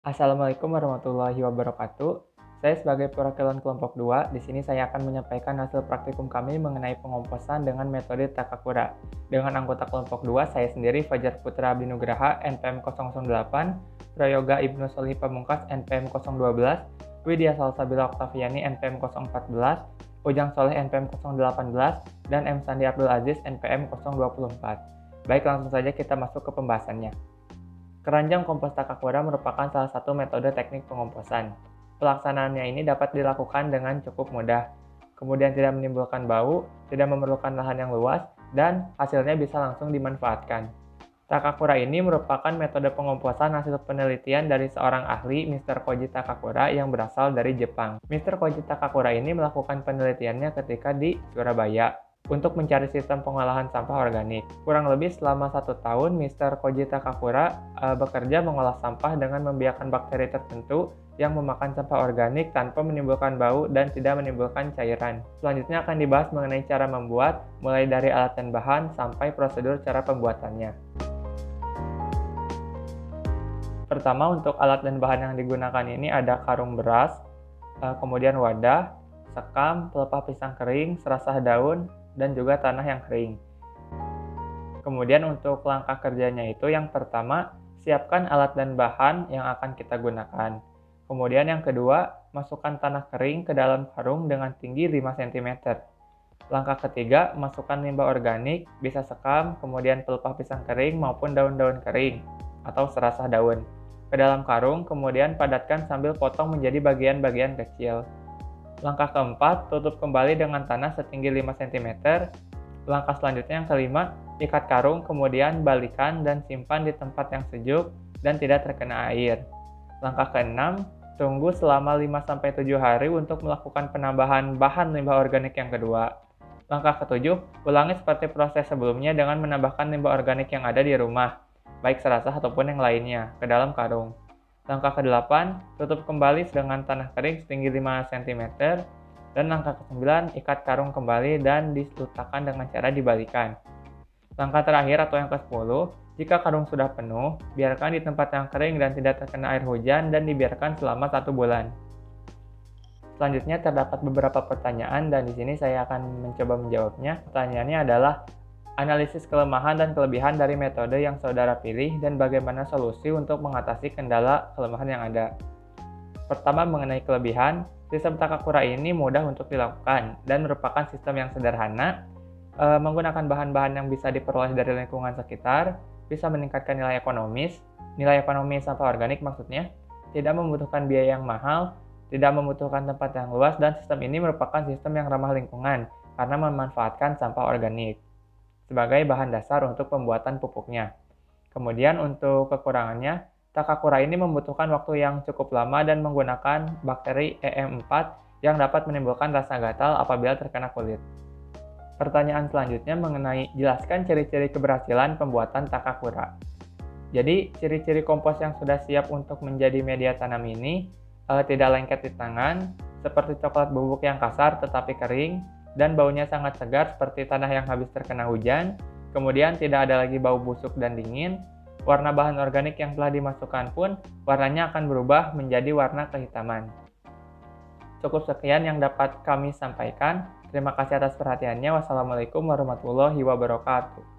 Assalamualaikum warahmatullahi wabarakatuh. Saya sebagai perwakilan kelompok 2, di sini saya akan menyampaikan hasil praktikum kami mengenai pengomposan dengan metode Takakura. Dengan anggota kelompok 2, saya sendiri Fajar Putra Abdinugraha NPM 008, Prayoga Ibnu Solih Pamungkas NPM 012, Widya Salsabila Oktaviani NPM 014, Ujang Soleh NPM 018, dan M. Sandi Abdul Aziz NPM 024. Baik, langsung saja kita masuk ke pembahasannya. Keranjang kompos Takakura merupakan salah satu metode teknik pengomposan. Pelaksanaannya ini dapat dilakukan dengan cukup mudah, kemudian tidak menimbulkan bau, tidak memerlukan lahan yang luas, dan hasilnya bisa langsung dimanfaatkan. Takakura ini merupakan metode pengomposan hasil penelitian dari seorang ahli, Mr. Koji Takakura, yang berasal dari Jepang. Mr. Koji Takakura ini melakukan penelitiannya ketika di Surabaya untuk mencari sistem pengolahan sampah organik. Kurang lebih selama 1 tahun, Mr. Koji Takakura bekerja mengolah sampah dengan membiarkan bakteri tertentu yang memakan sampah organik tanpa menimbulkan bau dan tidak menimbulkan cairan. Selanjutnya akan dibahas mengenai cara membuat, mulai dari alat dan bahan sampai prosedur cara pembuatannya. Pertama, untuk alat dan bahan yang digunakan ini ada karung beras, kemudian wadah, sekam, pelepah pisang kering, serasah daun, dan juga tanah yang kering. Kemudian untuk langkah kerjanya itu yang pertama, siapkan alat dan bahan yang akan kita gunakan. Kemudian yang kedua, masukkan tanah kering ke dalam karung dengan tinggi 5 cm. Langkah ketiga, masukkan limbah organik, bisa sekam, kemudian pelepah pisang kering maupun daun-daun kering atau serasah daun ke dalam karung, kemudian padatkan sambil potong menjadi bagian-bagian kecil. Langkah keempat, tutup kembali dengan tanah setinggi 5 cm. Langkah selanjutnya yang kelima, ikat karung, kemudian balikan dan simpan di tempat yang sejuk dan tidak terkena air. Langkah keenam, tunggu selama 5-7 hari untuk melakukan penambahan bahan limbah organik yang kedua. Langkah ketujuh, ulangi seperti proses sebelumnya dengan menambahkan limbah organik yang ada di rumah, baik serasah ataupun yang lainnya, ke dalam karung. Langkah ke-8, tutup kembali dengan tanah kering setinggi 5 cm. Dan langkah ke-9, ikat karung kembali dan diletakkan dengan cara dibalikan. Langkah terakhir atau yang ke-10, jika karung sudah penuh, biarkan di tempat yang kering dan tidak terkena air hujan dan dibiarkan selama 1 bulan. Selanjutnya terdapat beberapa pertanyaan dan di sini saya akan mencoba menjawabnya. Pertanyaannya adalah, analisis kelemahan dan kelebihan dari metode yang saudara pilih dan bagaimana solusi untuk mengatasi kendala kelemahan yang ada. Pertama, mengenai kelebihan, sistem Takakura ini mudah untuk dilakukan dan merupakan sistem yang sederhana, menggunakan bahan-bahan yang bisa diperoleh dari lingkungan sekitar, bisa meningkatkan nilai ekonomi sampah organik maksudnya, tidak membutuhkan biaya yang mahal, tidak membutuhkan tempat yang luas, dan sistem ini merupakan sistem yang ramah lingkungan karena memanfaatkan sampah organik sebagai bahan dasar untuk pembuatan pupuknya. Kemudian untuk kekurangannya, Takakura ini membutuhkan waktu yang cukup lama dan menggunakan bakteri EM4 yang dapat menimbulkan rasa gatal apabila terkena kulit. Pertanyaan selanjutnya mengenai jelaskan ciri-ciri keberhasilan pembuatan Takakura. Jadi, ciri-ciri kompos yang sudah siap untuk menjadi media tanam ini tidak lengket di tangan, seperti coklat bubuk yang kasar tetapi kering, dan baunya sangat segar seperti tanah yang habis terkena hujan, kemudian tidak ada lagi bau busuk dan dingin, warna bahan organik yang telah dimasukkan pun warnanya akan berubah menjadi warna kehitaman. Cukup sekian yang dapat kami sampaikan. Terima kasih atas perhatiannya. Wassalamualaikum warahmatullahi wabarakatuh.